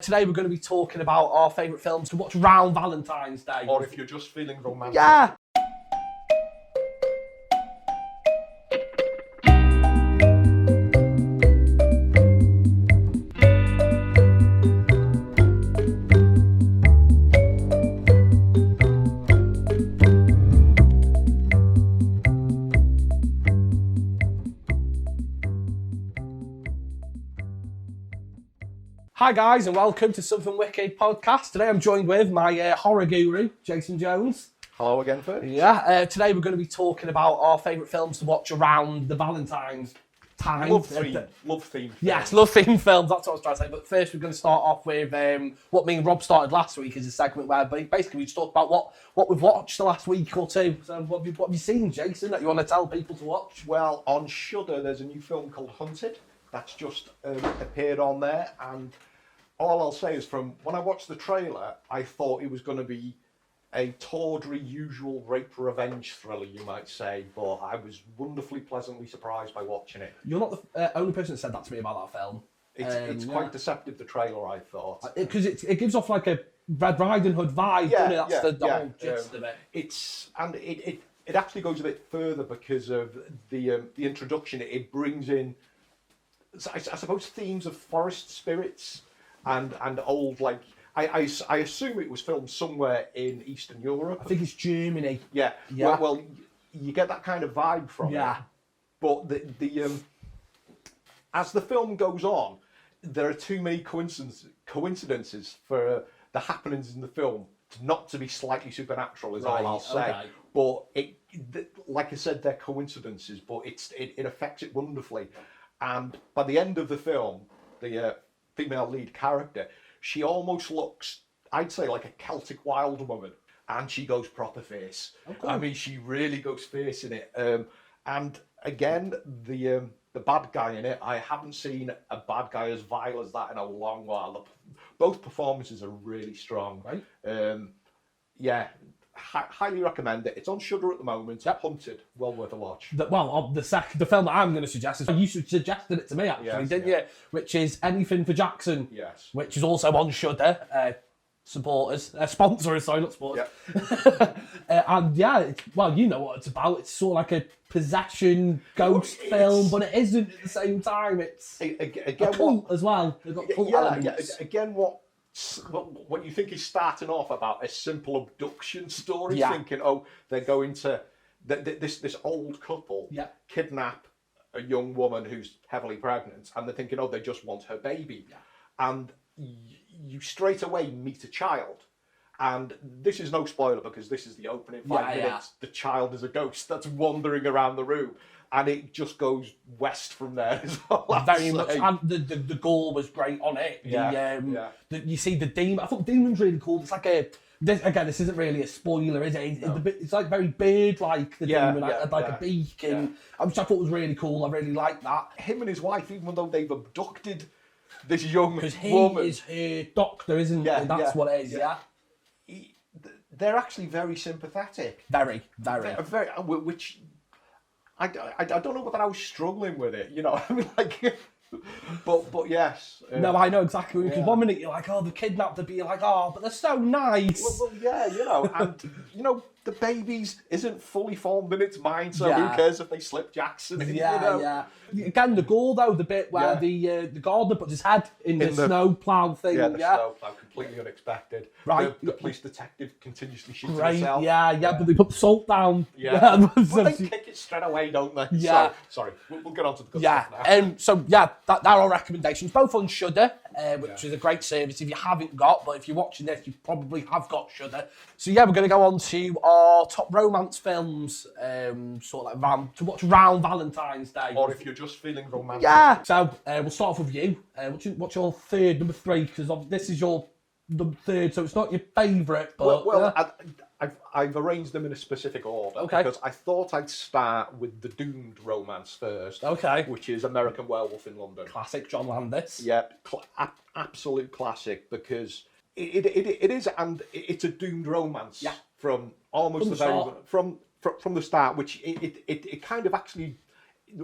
Today we're going to be talking about our favourite films to watch around Valentine's Day. Or if you're just feeling romantic. Yeah. Hi guys and welcome to Something Wicked podcast. Today I'm joined with my horror guru, Jason Jones. Hello again, folks. Yeah, today we're going to be talking about our favourite films to watch around the Valentines time. Love theme. Yes, love themed films, that's what I was trying to say. But first we're going to start off with what me and Rob started last week, is a segment where basically we just talk about what we've watched the last week or two. So what have you seen, Jason, that you want to tell people to watch? Well, on Shudder there's a new film called Hunted that's just appeared on there, and all I'll say is from when I watched the trailer, I thought it was going to be a tawdry, usual rape revenge thriller, you might say, but I was wonderfully pleasantly surprised by watching it. You're not the only person that said that to me about that film. It's quite deceptive, the trailer, I thought. Because it gives off like a Red Riding Hood vibe, doesn't it? That's the whole gist of it. It actually goes a bit further because of the introduction. It brings in, I suppose, themes of forest spirits and old, like, I assume it was filmed somewhere in Eastern Europe. I think it's Germany. Yeah. Well, you get that kind of vibe from it. But the as the film goes on, there are too many coincidences for the happenings in the film not to be slightly supernatural, is all I'll say. Okay. But like I said, they're coincidences, but it affects it wonderfully. And by the end of the film, the female lead character, she almost looks, I'd say, like a Celtic wild woman, and she goes proper fierce. Okay. I mean, she really goes fierce in it. And again, the bad guy in it, I haven't seen a bad guy as vile as that in a long while. Both performances are really strong. Right. Highly recommend it. It's on Shudder at the moment. Yep. Hunted, well worth a watch. The film that I'm going to suggest is, you suggested it to me actually, didn't you? Which is Anything for Jackson. Yes. Which is also on Shudder. Sponsors, sorry, not supporters. Yep. And yeah, you know what it's about. It's sort of like a possession ghost film, but it isn't at the same time. It's again, a cult as well. They've got cult elements. Again, what you think is starting off about a simple abduction story, thinking, oh, they're going to this old couple kidnap a young woman who's heavily pregnant, and they're thinking, oh, they just want her baby, and you straight away meet a child. And this is no spoiler because this is the opening 5 minutes. The child is a ghost that's wandering around the room, and it just goes west from there. Very much, and the gore was great on it. You see the demon. I thought the demon's really cool. It's like this isn't really a spoiler, is it? No. It's like very bird-like. The demon had like a beak, and which I thought was really cool. I really liked that. Him and his wife, even though they've abducted this young woman, because he is her doctor, isn't he? That's what it is. They're actually very sympathetic. Very. Which I don't know whether I was struggling with it, you know. I mean, like, but yes. No, I know exactly, because 1 minute you're like, oh, the kidnapped to be like, oh, but they're so nice. Well, yeah, you know, and you know, the baby's isn't fully formed in its mind, so who cares if they slip Jackson? Again, the gore though, the bit where the gardener puts his head in the snow plough thing. Yeah, the snow plough, completely unexpected. Right. The police detective continuously shooting himself. But they put the salt down. But they kick it straight away, don't they? Yeah. Sorry, we'll get on to the good stuff now. That are our recommendations, both on Shudder, which is a great service if you haven't got, but if you're watching this, you probably have got Shudder. So we're going to go on to our top romance films, sort of like to watch around Valentine's Day. Or if you're just feeling romantic. Yeah. So we'll start off with you. What's your third, number 3? Because this is your number 3rd, so it's not your favourite. But I've arranged them in a specific order. Okay. Because I thought I'd start with the doomed romance first. Okay. Which is American Werewolf in London. Classic John Landis. Yeah, absolute classic, because it is, and it's a doomed romance from almost from the start, which it kind of actually,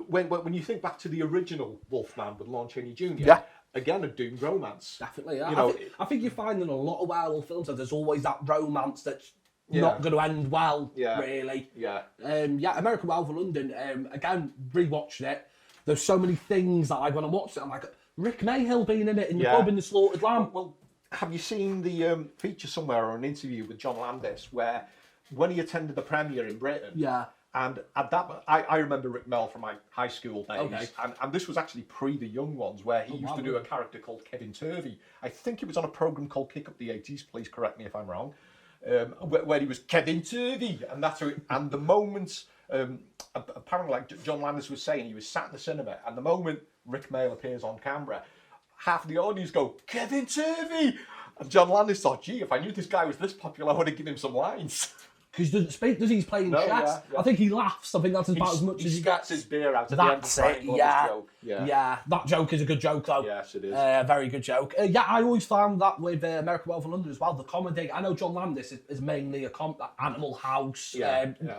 when you think back to the original Wolfman with Lon Chaney Jr., again, a doomed romance. Definitely, yeah. I think you find in a lot of werewolf films that there's always that romance that's not going to end well, really. Yeah. American Werewolf in London, again, rewatched it. There's so many things that when I watched it, I'm like, Rick Mayhill being in it in the pub in The Slaughtered Lamb. Well, have you seen the feature somewhere or an interview with John Landis where when he attended the premiere in Britain, and at that, I remember Rick Mayhill from my high school days, and this was actually pre The Young Ones, where he used to do a character called Kevin Turvey. I think it was on a programme called Kick Up the 80s, please correct me if I'm wrong, where he was Kevin Turvey, and that's how and the moment, apparently like John Landis was saying, he was sat in the cinema, and the moment Rick Mayhill appears on camera, half the audience go, Kevin Turvey! And John Landis thought, gee, if I knew this guy was this popular, I would have given him some lines. Because he doesn't speak, does he? He's playing chess. I think he laughs. I think that's about as much as he gets. His beer out at the end of the joke. Yeah, that joke is a good joke, though. Yes, it is. Very good joke. I always found that with American Werewolf in London as well, the comedy. I know John Landis is mainly Animal House,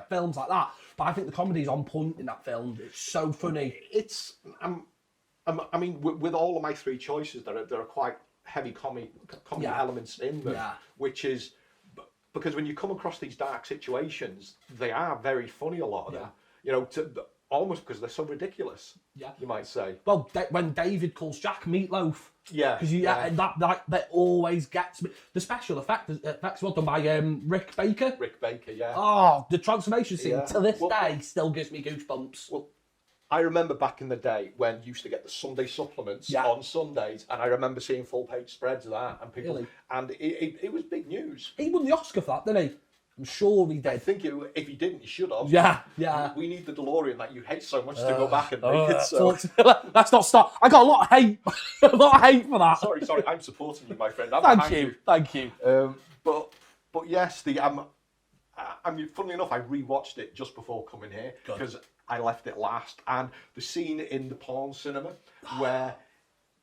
films like that. But I think the comedy is on point in that film. It's so funny. It's, I mean, with all of my three choices, there are quite heavy comedy elements in them, which is... Because when you come across these dark situations, they are very funny, a lot of them. You know, almost because they're so ridiculous, you might say. Well, when David calls Jack Meatloaf. Because that always gets me. The special effects were done by Rick Baker. Rick Baker, Oh, the transformation scene to this day still gives me goosebumps. Well, I remember back in the day when you used to get the Sunday supplements on Sundays, and I remember seeing full-page spreads of that, and people, and it was big news. He won the Oscar for that, didn't he? I'm sure he did. I think if he didn't, he should have. Yeah. We need the DeLorean that you hate so much to go back and make it. So let's not start. I got a lot of hate, a lot of hate for that. Sorry, I'm supporting you, my friend. Thank you. But yes, I mean, funnily enough, I rewatched it just before coming here because I left it last, and the scene in the porn cinema where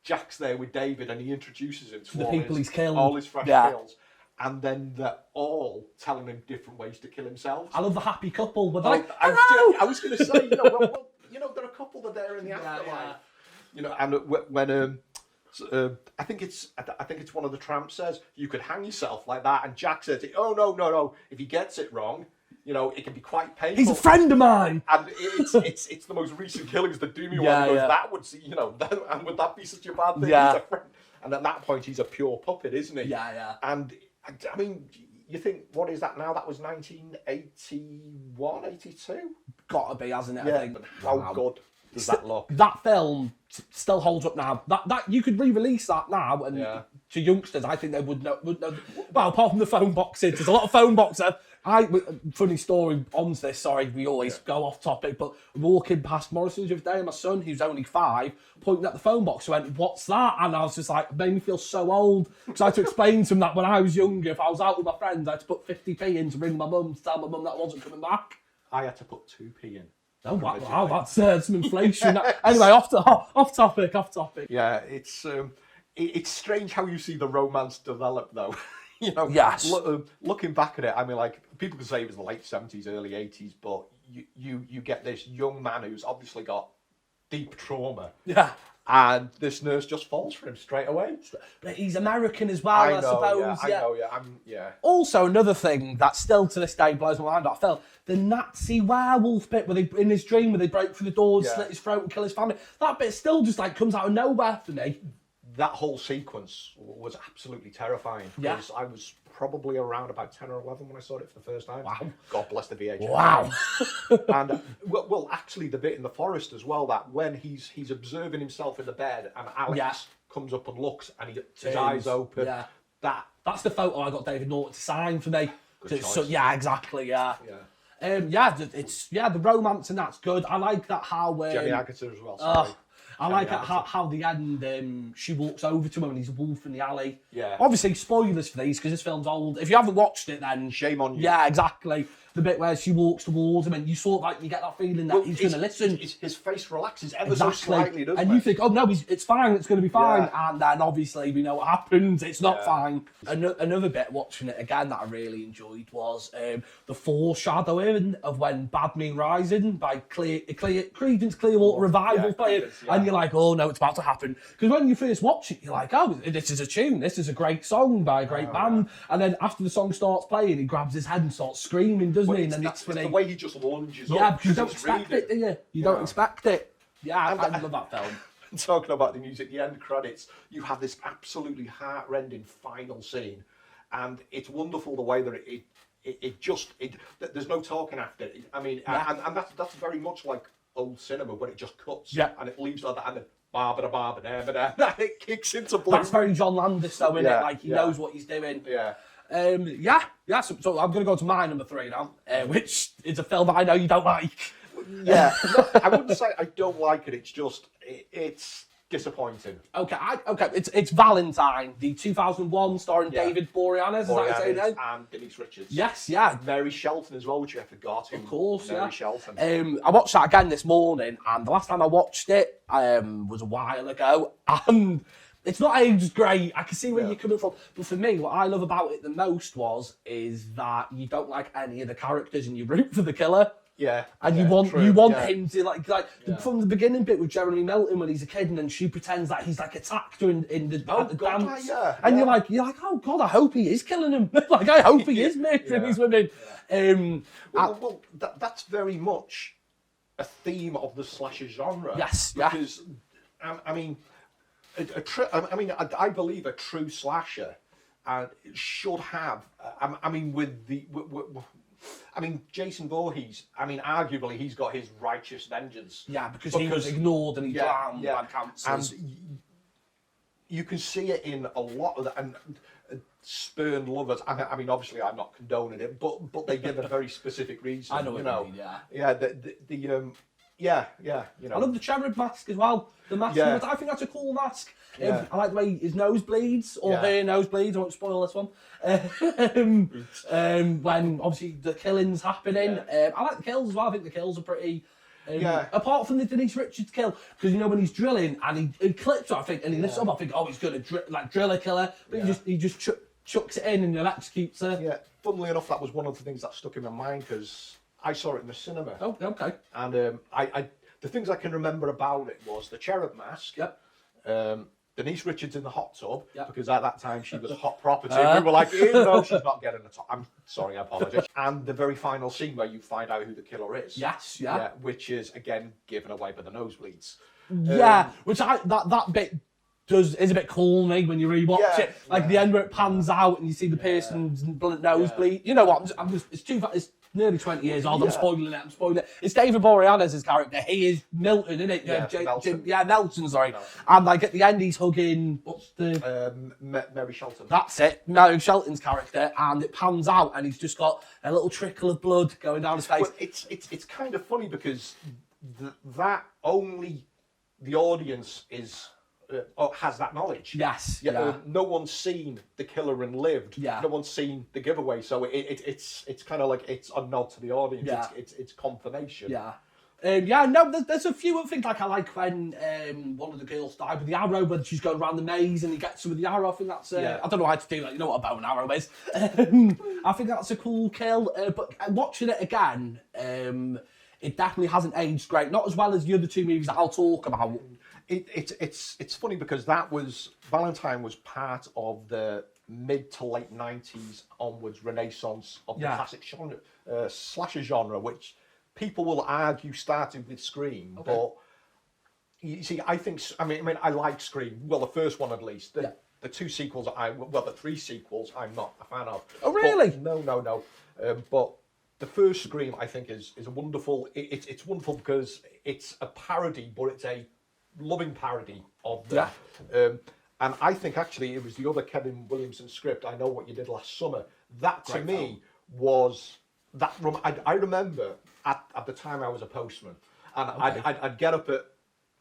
Jack's there with David and he introduces him to the people he's killed, all his fresh kills, and then they're all telling him different ways to kill himself. I love the happy couple with like, I was going to say, there are a couple that are there in the afterlife, and when I think it's one of the tramps says you could hang yourself like that, and Jack says, oh no, if he gets it wrong, it can be quite painful. He's a friend of mine, and it's the most recent killings that do me one. Goes, that would and would that be such a bad thing? Yeah. And at that point, he's a pure puppet, isn't he? Yeah. And I mean, you think, what is that now? That was 1981, 82? Gotta be, hasn't it? Yeah. I think. How good does that look? That film still holds up now. That you could re-release that now, and to youngsters, I think they would know. Well, apart from the phone boxes, there's a lot of phone boxes. Funny story on this. Sorry, we always go off topic, but walking past Morrison's the other day, my son, who's only 5, pointing at the phone box, went, "What's that?" And I was just like, it made me feel so old because I had to explain to him that when I was younger, if I was out with my friends, I had to put 50p in to ring my mum to tell my mum that I wasn't coming back. I had to put 2p in. Oh wow, that's some inflation. Anyway, off topic. Yeah, it's strange how you see the romance develop, though. Yes. Looking back at it, I mean, like, people could say it was the late 70s, early 80s, but you get this young man who's obviously got deep trauma. Yeah. And this nurse just falls for him straight away. But he's American as well, I suppose. I know. Also, another thing that still to this day blows my mind, I felt the Nazi werewolf bit where in his dream where they break through the doors, slit his throat and kill his family. That bit still just like comes out of nowhere for me. That whole sequence was absolutely terrifying because I was probably around about 10 or 11 when I saw it for the first time. Wow. God bless the VHS. Wow. And well, actually the bit in the forest as well, that when he's observing himself in the bed and Alex comes up and looks and his eyes open. Yeah. That's the photo I got David Norton to sign for me. Exactly. The romance and that's good. I like that how Jenny Agutter as well. Sorry. I like how the end, she walks over to him and he's a wolf in the alley. Yeah. Obviously, spoilers for these because this film's old. If you haven't watched it, then shame on you. Yeah, exactly. The bit where she walks towards him and you sort of like you get that feeling that he's going to listen. His face relaxes ever so slightly, doesn't it? And you think, oh no, it's fine. It's going to be fine. Yeah. And then obviously we know what happens. It's not fine. Another bit watching it again that I really enjoyed was the foreshadowing of when Bad Moon Rising by Creedence Clearwater Revival played. Yeah. and you're like, oh no, it's about to happen. Because when you first watch it, you're like, oh, this is a tune, this is a great song by a great band. And then after the song starts playing, he grabs his head and starts screaming, doesn't he? And then that's when the way he just lunges up. Yeah, up. because you don't expect it, do you? You don't expect it. Yeah, I love that film. Talking about the music, the end credits, you have this absolutely heart-rending final scene, and it's wonderful the way that there's no talking after it. I mean, and that's very much like old cinema, but it just cuts, and it leaves like that, and then and it kicks into blue. That's very John Landis, though, isn't it? Like he knows what he's doing. Yeah. So I'm going to go to my number 3 now, which is a film that I know you don't like. Yeah, no, I wouldn't say I don't like it. It's just it's disappointing. Okay, it's Valentine, the 2001 starring David Boreanaz. Is that his name? And Denise Richards. Yes, yeah. Mary Shelton as well, which I forgot. Of course, Mary Shelton. I watched that again this morning, and the last time I watched it was a while ago, and it's not aged great. I can see where you're coming from, but for me, what I love about it the most is that you don't like any of the characters, and you root for the killer. Yeah, and you want him to like from the beginning bit with Jeremy Melton when he's a kid, and then she pretends that he's like attacked her in the dance, and you're like, oh god, I hope he is killing him. Like I hope he is murdering these women. That's very much a theme of the slasher genre. Yes, because I mean, I believe a true slasher should have. Jason Voorhees, arguably he's got his righteous vengeance. Yeah, because he was ignored and he drowned by cancers. And you can see it in a lot of and spurned lovers. Obviously I'm not condoning it, but they give a very specific reason. I know what you mean, I love the cherub mask as well. The mask, I think that's a cool mask. I like the way his nose bleeds, or her nose bleeds. I won't spoil this one. When obviously the killing's happening. I like the kills as well. I think the kills are pretty. Apart from the Denise Richards kill, because when he's drilling and he clips her, I think, and he lifts up, I think, he's going to drill a killer, but he just chucks it in and electrocutes her. Yeah, funnily enough, that was one of the things that stuck in my mind because I saw it in the cinema. Oh, okay. And the things I can remember about it was the cherub mask. Yep. Denise Richards in the hot tub, because at that time she was hot property. We were like, no, she's not getting the top. I'm sorry, I apologise. And the very final scene where you find out who the killer is. Yes, which is, again, given away by the nosebleeds. Which that bit is a bit corny when you rewatch it. Like the end where it pans out and you see the person's nosebleed. You know what, it's nearly 20 years old. I'm spoiling it. It's David Boreanaz's character. He is Milton, isn't it? Nelson. Nelson, sorry. No. And like at the end, he's hugging Mary Shelton. That's it. Mary Shelton's character, and it pans out, and he's just got a little trickle of blood going down his face. Well, it's kind of funny because that only the audience has that knowledge. Yes. No one's seen the killer and lived. No one's seen the giveaway. So it's kind of like it's a nod to the audience. It's confirmation. There's a few other things like I like when one of the girls died with the arrow when she's going around the maze and he gets her with the arrow. I think that's I don't know how to do that. You know what a bow and arrow is. I think that's a cool kill. But watching it again, it definitely hasn't aged great. Not as well as the other two movies that I'll talk about. It's funny because Valentine was part of the mid to late 90s onwards renaissance of the classic genre, slasher genre, which people will argue started with Scream, but you see, I like Scream. Well, the first one at least. The two sequels, the three sequels, I'm not a fan of. Oh, really? But, no. But the first Scream, I think, is a wonderful. It's wonderful because it's a parody, but it's a loving parody of the. And I think actually it was the other Kevin Williamson script, I Know What You Did Last Summer. That to me was that. I remember at the time I was a postman, and I'd get up at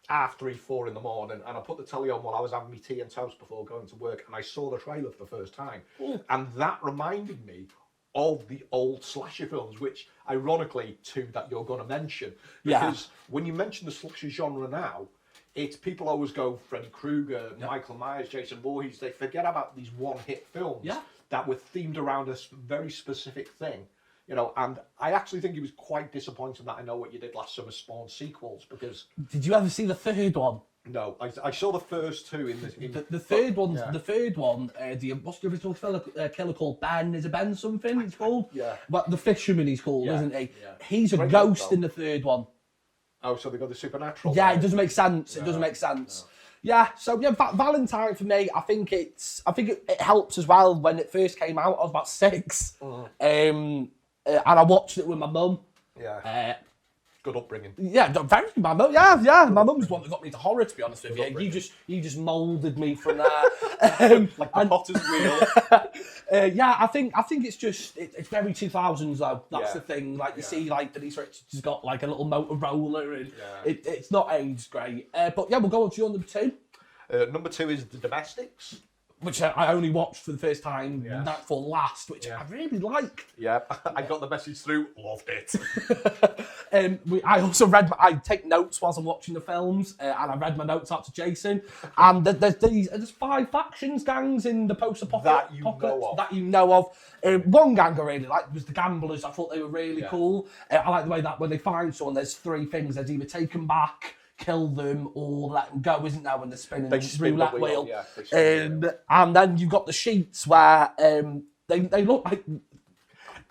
3:30, 4 in the morning, and I put the telly on while I was having my tea and toast before going to work, and I saw the trailer for the first time, and that reminded me of the old slasher films, which ironically two that you're going to mention, because when you mention the slasher genre now, it's people always go Freddy Krueger, Michael Myers, Jason Voorhees. They forget about these one-hit films that were themed around a very specific thing, And I actually think it was quite disappointing that I Know What You Did Last Summer spawned sequels because. Did you ever see the third one? No, I saw the first two in this. The third one, what's the original killer called? Ben? Is it Ben something? It's called. Yeah. But the fisherman he's called, isn't he? Yeah. He's a ghost in the third one. Oh, so they got the supernatural. Yeah, it doesn't make sense. It doesn't make sense. No. Yeah, so Valentine for me, I think it helps as well. When it first came out, I was about 6, and I watched it with my mum. Yeah. Good upbringing. Yeah, very my mum. Yeah. My mum's one that got me into horror. To be honest with you, you just moulded me from there. Like the potter's wheel. Yeah, I think it's just it's very 2000s though. That's the thing. Like you see, like Denise Richards got like a little Motorola, and it's not aged great. But yeah, we'll go on to your number 2. Number 2 is The Domestics, which I only watched for the first time night before last, which I really liked. Yeah, I got the message through, loved it. I also I take notes whilst I'm watching the films, and I read my notes out to Jason. And there's 5 factions gangs in the post-apocalypse that you know of. One gang I really liked was the Gamblers. I thought they were really cool. I like the way that when they find someone, there's 3 things: there's either take them back, kill them, or let them go, isn't there, when they're spinning the roulette wheel? And then you've got the sheets where they look like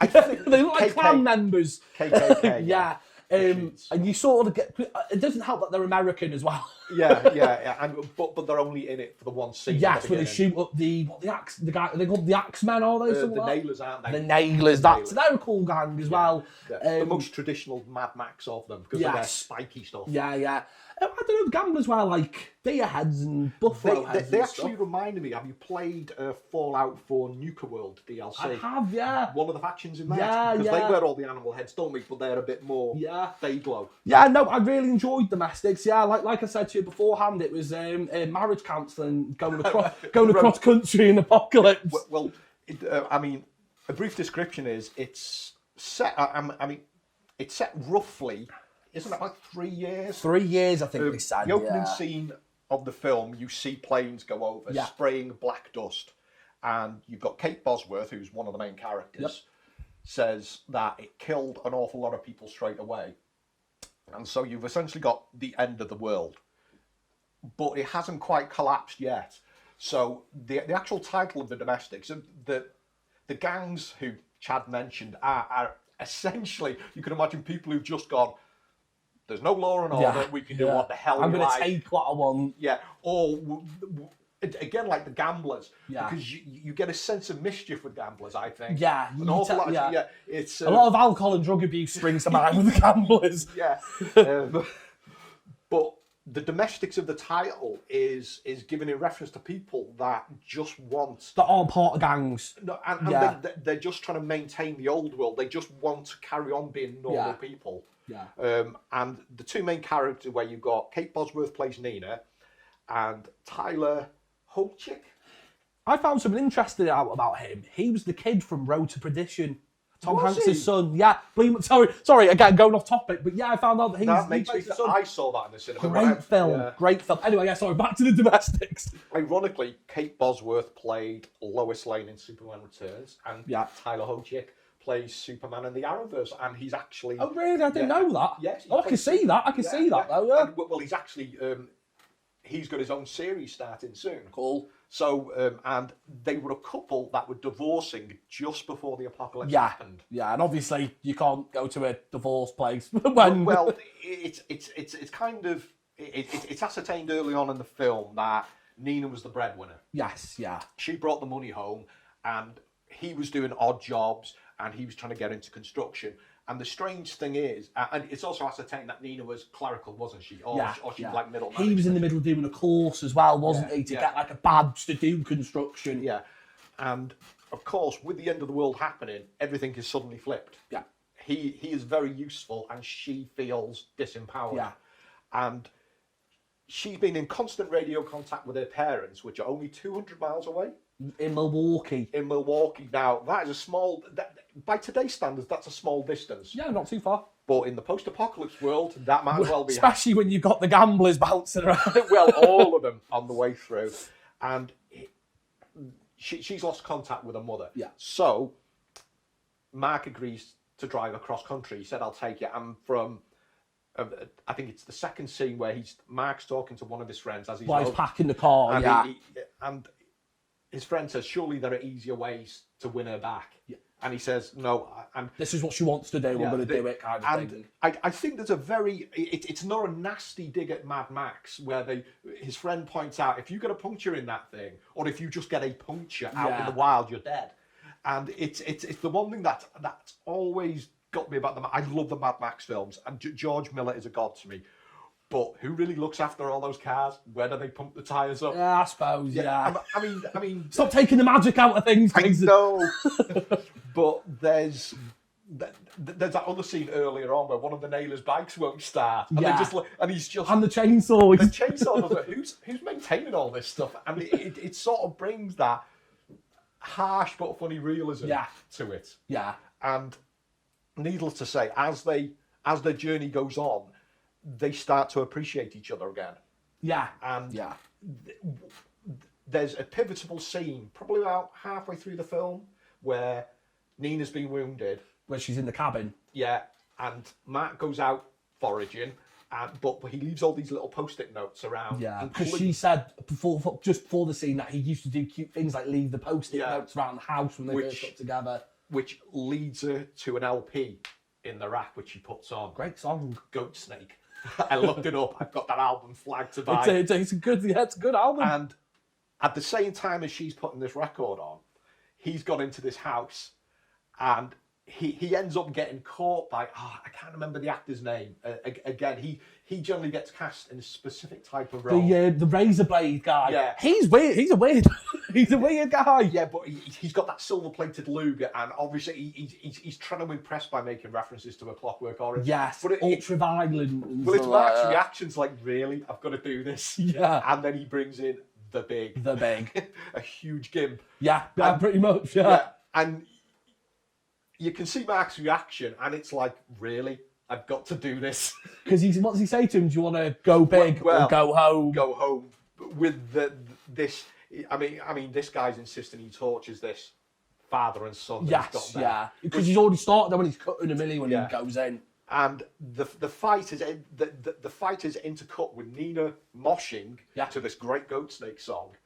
they look like clan members. KKK. Yeah. And you sort of get. It doesn't help that they're American as well. But they're only in it for the one scene. Yes, where they shoot up the axe. The guy they called the Axemen, are they? The Nailers, aren't they? The Nailers. They're a cool gang as well. The most traditional Mad Max of them because of their spiky stuff. Yeah. I don't know, the Gamblers were like deer heads and buffalo heads. They actually reminded me. Have you played Fallout 4 Nuka World DLC? I have, yeah. One of the factions in that. Because they wear all the animal heads, don't they? But they're a bit more Dayglow. Yeah, no, I really enjoyed Domestics. Yeah, like I said to you beforehand, it was marriage counselling going across country in apocalypse. Well, I mean, a brief description is it's set. It's set roughly. Isn't it like 3 years? 3 years, I think they said. The opening scene of the film, you see planes go over, spraying black dust. And you've got Kate Bosworth, who's one of the main characters, says that it killed an awful lot of people straight away. And so you've essentially got the end of the world. But it hasn't quite collapsed yet. So the actual title of The Domestics, the gangs who Chad mentioned are essentially, you can imagine people who've just gone, there's no law and order, we can do what the hell I'm we going like. to take what I want. Yeah, or again, like the Gamblers, because you get a sense of mischief with Gamblers, I think. Yeah, an awful lot. It's a lot of alcohol and drug abuse springs to mind with the Gamblers. But the Domestics of the title is given in reference to people that just want... That aren't part of gangs. No, and they're just trying to maintain the old world. They just want to carry on being normal people. Yeah. And the 2 main characters where you've got Kate Bosworth plays Nina and Tyler Hochik. I found something interesting out about him. He was the kid from Road to Perdition. Tom Hanks' son. Yeah. Sorry, again, going off topic, but I found out that he plays the son. I saw that in the cinema. Great film. Anyway, sorry, back to the Domestics. Ironically, Kate Bosworth played Lois Lane in Superman Returns, and Tyler Hochik plays Superman in the Arrowverse, and he's actually... Oh, really? I didn't know that. Yes. I can see that. I can see that, though, yeah. And, well, he's actually... he's got his own series starting soon. Cool. So, and they were a couple that were divorcing just before the apocalypse happened. Yeah, and obviously you can't go to a divorce place when... Well, it's kind of... It's ascertained early on in the film that Nina was the breadwinner. Yes, yeah. She brought the money home, and he was doing odd jobs, and he was trying to get into construction. And the strange thing is, and it's also ascertained that Nina was clerical, wasn't she? Or she was like middle management. He was in the middle doing a course as well, wasn't he? To get like a badge to do construction. Yeah. And of course, with the end of the world happening, everything is suddenly flipped. Yeah. He is very useful, and she feels disempowered. Yeah. And she's been in constant radio contact with her parents, which are only 200 miles away. In Milwaukee. Now, that is a small... by today's standards, that's a small distance. Yeah, not too far. But in the post-apocalypse world, that might as well be... Especially when you've got the Gamblers bouncing around. Well, all of them on the way through. And she's lost contact with her mother. Yeah. So, Mark agrees to drive across country. He said, I'll take you. And from I think it's the second scene where Mark's talking to one of his friends as he's packing the car, and and his friend says, surely there are easier ways to win her back. Yeah. And he says, no. And this is what she wants to do, I'm going to do it, kind of thing. I think there's a very... It's not a nasty dig at Mad Max, where his friend points out, if you get a puncture in that thing, or if you just get a puncture out in the wild, you're dead. And it's the one thing that's always got me about them. I love the Mad Max films, and George Miller is a god to me. But who really looks after all those cars? Where do they pump the tyres up? Yeah, I suppose, yeah. I mean... Stop taking the magic out of things. I know. But there's that other scene earlier on where one of the nailers' bikes won't start. And he's just... And the chainsaw. The chainsaw does it. Who's maintaining all this stuff? And it sort of brings that harsh but funny realism to it. Yeah. And needless to say, as their journey goes on, they start to appreciate each other again. Yeah. And there's a pivotal scene, probably about halfway through the film, where Nina's been wounded. Where she's in the cabin. Yeah. And Matt goes out foraging, but he leaves all these little post-it notes around. Yeah, because she said just before the scene that he used to do cute things like leave the post-it notes around the house when they first got together. Which leads her to an LP in the rack, which she puts on. Great song. Goat Snake. I looked it up. I've got that album flagged to buy. It's a good album. And at the same time as she's putting this record on, he's gone into this house, and he ends up getting caught by I can't remember the actor's name. Again, he generally gets cast in a specific type of role. The razor blade guy. Yeah, he's weird. He's a weird guy. Yeah, but he's got that silver-plated lube, and obviously he's trying to impress by making references to A Clockwork Orange. Yes, but ultra-violent. Well, it's Mark's reaction's like, really? I've got to do this? Yeah. And then he brings in the big. A huge gimp. Yeah, pretty much, yeah. And you can see Mark's reaction, and it's like, really? I've got to do this. Because what does he say to him? Do you want to go big or go home? Go home. With this... I mean, this guy's insisting he tortures this father and son. Yes, because he's already started when he's cutting him in when he goes in. And the fight is intercut with Nina moshing to this great Goat Snake song,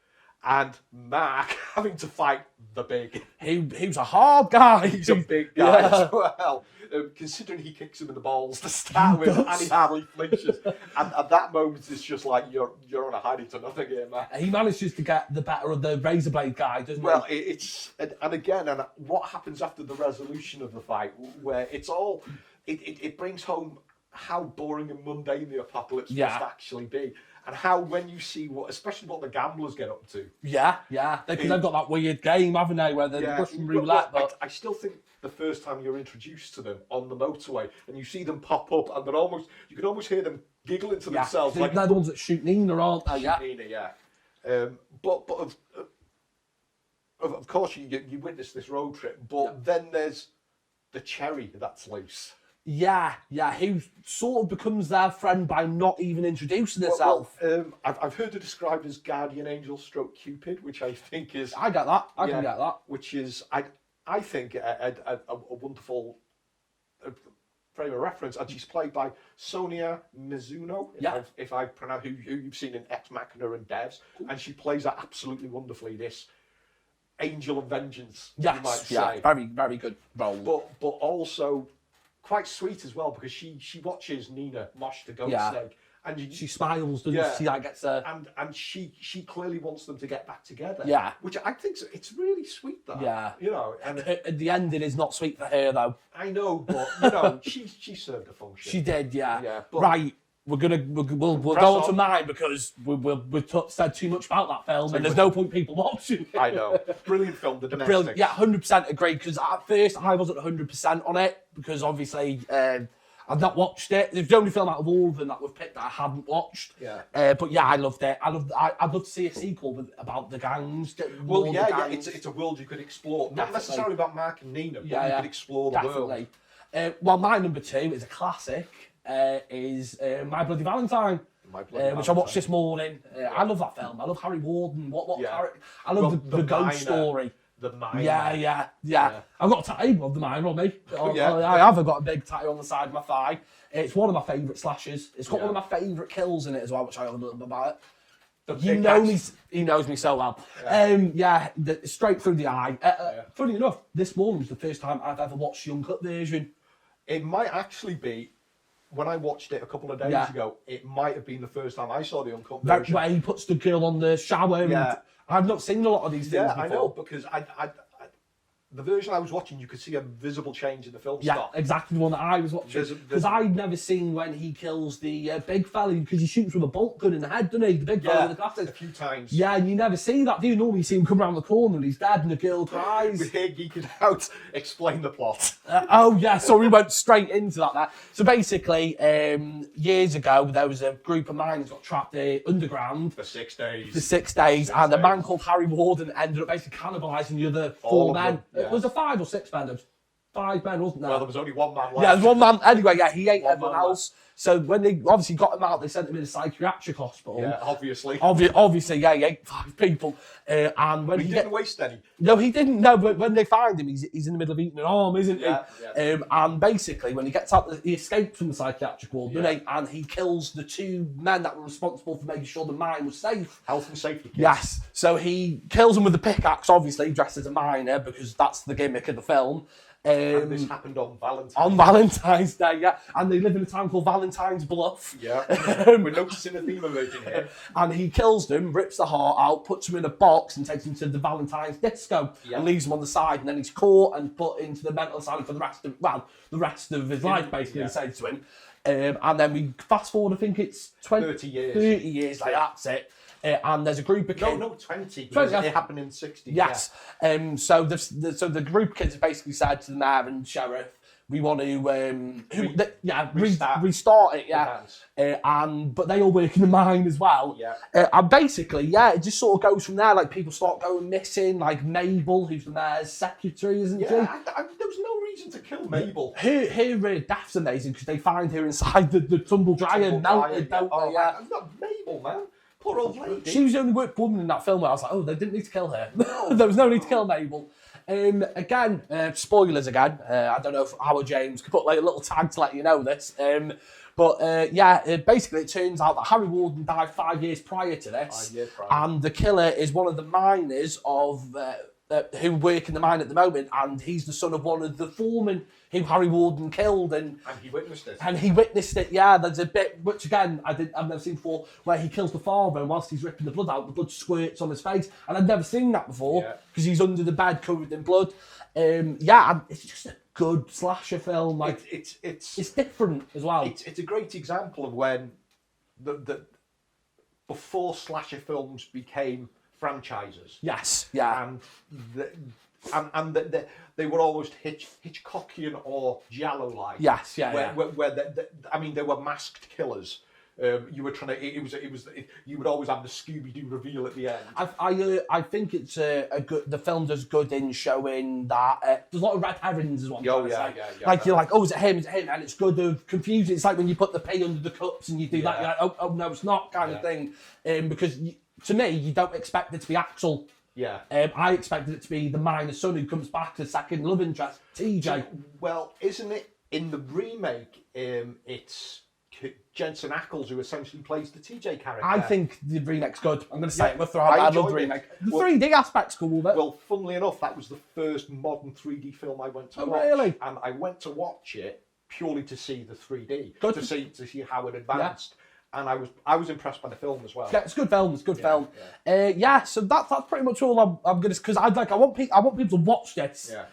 and Mark having to fight the big. He's a hard guy. He's a big guy as well. Considering he kicks him in the balls to start with, and he hardly flinches. And at that moment, it's just like, you're on a hiding to nothing here, man. He manages to get the better of the razor blade guy, doesn't he? Well, and what happens after the resolution of the fight, where it's all, it brings home how boring and mundane the apocalypse must actually be. And how, when you see especially what the gamblers get up to. Yeah. Because they've got that weird game, haven't they, where they're Russian roulette. But I still think the first time you're introduced to them on the motorway, and you see them pop up, and you can almost hear them giggling to themselves. Like, they're the ones that shoot Nina, aren't they? Nina, but of course you witness this road trip, but then there's the cherry that's loose. Yeah, who sort of becomes their friend by not even introducing herself. I've heard her described as guardian angel stroke Cupid, which I think is... I get that. I can get that. Which is, I think, a wonderful frame of reference. And she's played by Sonia Mizuno, if I pronounce, who you've seen in Ex Machina and Devs. Cool. And she plays that absolutely wonderfully, this angel of vengeance, you might say. Very, very good role. But also... quite sweet as well, because she watches Nina mosh the Goat Snake, and she smiles, doesn't she? Like gets her, and she clearly wants them to get back together. Yeah, which I think it's really sweet. That and at the end, it is not sweet for her though. I know, but she served a function. She did, yeah. Right, we'll go on to mine because we've said too much about that film, and there's no point people watching. I know, brilliant film, The Domestics. Brilliant, 100% agree. Because at first I wasn't 100% on it because obviously I've not watched it. It's the only film out of all of them that we've picked that I hadn't watched. Yeah. But I loved it. I'd love to see a sequel about the gangs. Well, it's a world you could explore. Not necessarily about Mark and Nina, but you could explore the world. Well, my number 2 is a classic. Is My Bloody Valentine, which I watched this morning. I love that film. I love Harry Warden. What character? I love the ghost story. the mine. Yeah. I've got a tattoo of the mine on me. I have. I've got a big tattoo on the side of my thigh. It's one of my favourite slashes. It's got one of my favourite kills in it as well, which I love a little bit about it. He knows me so well. Straight through the eye. Funny enough, this morning was the first time I've ever watched the uncut version. It might actually be, when I watched it a couple of days ago, it might have been the first time I saw the uncut version. Where he puts the girl on the shower. And I've not seen a lot of these things before. I know, because the version I was watching, you could see a visible change in the film stock. Yeah, exactly the one that I was watching. Because I'd never seen when he kills the big fella, because he shoots with a bolt gun in the head, doesn't he? The big fella with the glasses. A few times. Yeah, and you never see that, do you? Normally you see him come around the corner and he's dead and the girl cries. We're here geeking out. Explain the plot. So we went straight into that there. So basically, years ago, there was a group of miners got trapped underground. For 6 days. And a man called Harry Warden ended up basically cannibalising the other 4 men. It was a 5 or 6 men. There was 5 men, wasn't there? Well, there was only 1 man left. Yeah, there was 1 man. Anyway, he ate everyone else. So when they obviously got him out, they sent him in a psychiatric hospital. Yeah, obviously. Obviously, he ate 5 people. And when he didn't waste any. No, he didn't. No, but when they find him, he's in the middle of eating an arm, isn't he? Yeah. And basically, when he gets out, he escapes from the psychiatric ward, doesn't he? And he kills the 2 men that were responsible for making sure the mine was safe. Health and safety kits. Yes. So he kills them with a pickaxe, obviously, dressed as a miner, because that's the gimmick of the film. And this happened on Valentine's. On Valentine's Day, yeah. And they live in a town called Valentine's Bluff. Yeah. We're noticing a theme emerging here. And he kills them, rips the heart out, puts them in a box and takes them to the Valentine's disco and leaves them on the side. And then he's caught and put into the mental asylum for the rest of his life, basically, they say to him. And then we fast forward, I think it's 30 years. 30 years, like that's it. And there's a group of kids. No, 20. Because it happened in the 60s. Yes. Yeah. So the group of kids basically said to the mayor and sheriff, we want to restart it. Yeah. But they all work in the mine as well. Yeah. And basically, it just sort of goes from there. Like people start going missing. Like Mabel, who's the mayor's secretary, isn't she? There was no reason to kill Mabel. Her death's amazing because they find her inside the tumble dryer melted. Not Mabel, man. Poor old lady. She was the only woman in that film where I was like, they didn't need to kill her. There was no need to kill Mabel. Again, spoilers again. I don't know if Howard James could put like a little tag to let you know this. Basically it turns out that Harry Warden died 5 years prior to this. 5 years prior. And the killer is one of the miners who work in the mine at the moment, and he's the son of one of the foremen who Harry Warden killed, and he witnessed it. There's a bit which again I've never seen before, where he kills the father, and whilst he's ripping the blood out, the blood squirts on his face, and I'd never seen that before because he's under the bed covered in blood. And it's just a good slasher film. Like it's different as well. It's a great example of when the before slasher films became franchises. Yes, yeah. And they were almost Hitchcockian or Giallo-like. Yes, yeah. Where they were masked killers. You were trying to. You would always have the Scooby-Doo reveal at the end. I think it's a good. The film does good in showing that there's a lot of red herrings as well. Oh yeah. Like you're like, is it him? Is it him? And it's good of confusing. It's like when you put the pea under the cups and you do that. You're like, oh no, it's not kind of thing. Because to me, you don't expect it to be Axel. Yeah. I expected it to be the miner's son who comes back to second love interest, TJ. Well, isn't it in the remake? It's Jensen Ackles who essentially plays the TJ character. I think the remake's good. I'm going to say it. I love the remake. The 3D aspect's cool with it. Well, funnily enough, that was the first modern 3D film I went to watch. Really? And I went to watch it purely to see the 3D, good. to see how it advanced. And I was impressed by the film as well. Yeah, it's a good film. So that's pretty much all I'm gonna, because I want people to watch this. Yeah.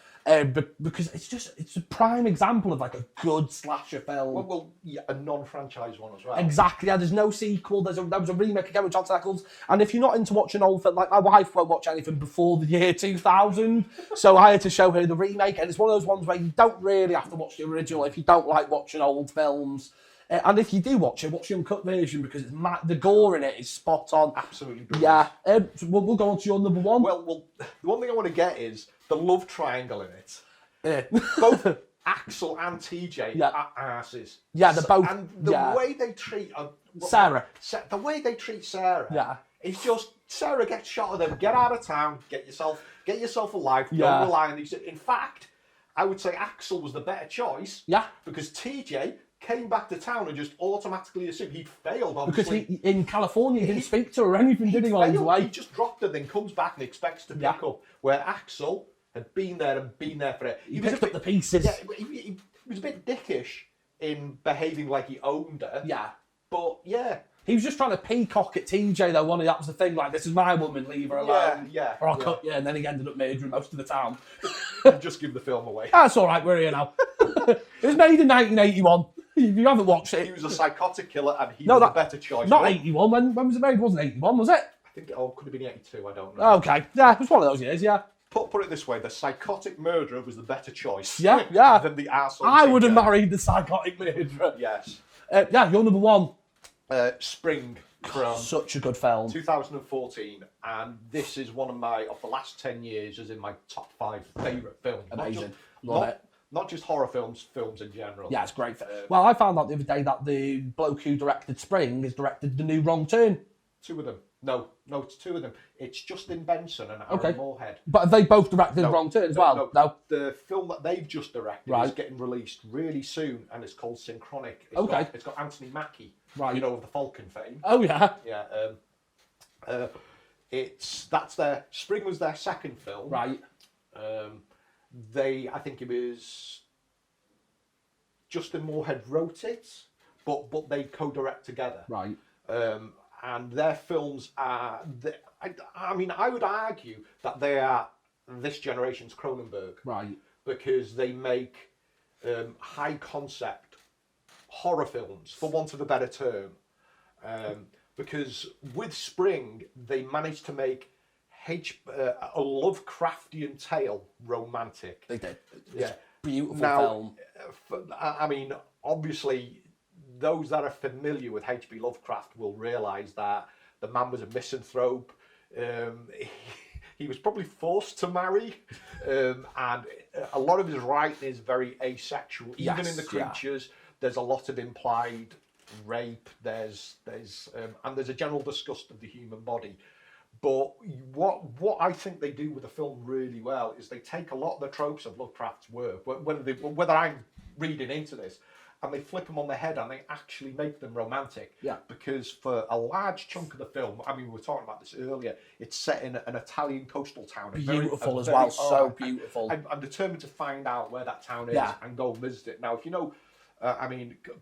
Because it's a prime example of like a good slasher film. Well, a non-franchise one as well. Exactly. Yeah, there's no sequel. There was a remake again with Jensen Ackles. And if you're not into watching old films, like my wife won't watch anything before the year 2000, so I had to show her the remake. And it's one of those ones where you don't really have to watch the original if you don't like watching old films. And if you do watch it, watch the uncut version because the gore in it is spot on. Absolutely brilliant. Yeah. We'll go on to your number one. Well, the one thing I want to get is the love triangle in it. Both Axel and TJ are asses. Yeah, they're both. And the way they treat Sarah. The way they treat Sarah It's just, Sarah gets shot at them, get out of town, get yourself a life, don't rely on these. In fact, I would say Axel was the better choice. Yeah. Because TJ came back to town and just automatically assumed he'd failed, obviously. Because in California, he didn't speak to her or anything, did he, while he was away? He just dropped her, then comes back and expects to pick up. Where Axel had been there for it. He picked up the pieces. Yeah, he was a bit dickish in behaving like he owned her. Yeah. But, yeah. He was just trying to peacock at TJ, though. That was the thing. Like, this is my woman, leave her alone. Yeah. Or I'll cut you. And then he ended up murdering most of the town. Just give the film away. That's all right. We're here now. It was made in 1981. If you haven't watched it, he was a psychotic killer, and he was the better choice. Not 81. When was it made? It wasn't 81, was it? I think it could have been 82. I don't know. Okay. Yeah, it was one of those years. Yeah. Put it this way: the psychotic murderer was the better choice. Yeah. Than the arsehole. I would have married the psychotic murderer. Yes. Yeah, you're number one. Spring. From such a good film. 2014, and this is one of the last 10 years is in my top 5 favourite films. Amazing. Love it. Not just horror films in general. Yeah, it's great. Well, I found out the other day that the bloke who directed Spring has directed The New Wrong Turn. 2 of them. No, it's 2 of them. It's Justin Benson and Aaron Moorhead. But have they both directed Wrong Turn as well? No. The film that they've just directed is getting released really soon, and it's called Synchronic. It's got Anthony Mackie, of the Falcon fame. Oh yeah. Yeah. Spring was their second film. Right. I think it was Justin Moorhead wrote it, but they co-direct together. Right. And their films are, I would argue that they are this generation's Cronenberg. Right. Because they make high concept horror films, for want of a better term. Because with Spring, they managed to make a Lovecraftian tale romantic. They did. It's beautiful film. Obviously, those that are familiar with H.P. Lovecraft will realise that the man was a misanthrope. He was probably forced to marry, and a lot of his writing is very asexual. Even in the creatures, there's a lot of implied rape. There's a general disgust of the human body. But what I think they do with the film really well is they take a lot of the tropes of Lovecraft's work, whether I'm reading into this, and they flip them on their head and they actually make them romantic. Yeah. Because for a large chunk of the film, we were talking about this earlier, it's set in an Italian coastal town. Beautiful as well, so beautiful. I'm determined to find out where that town is and go visit it. Now, if you know,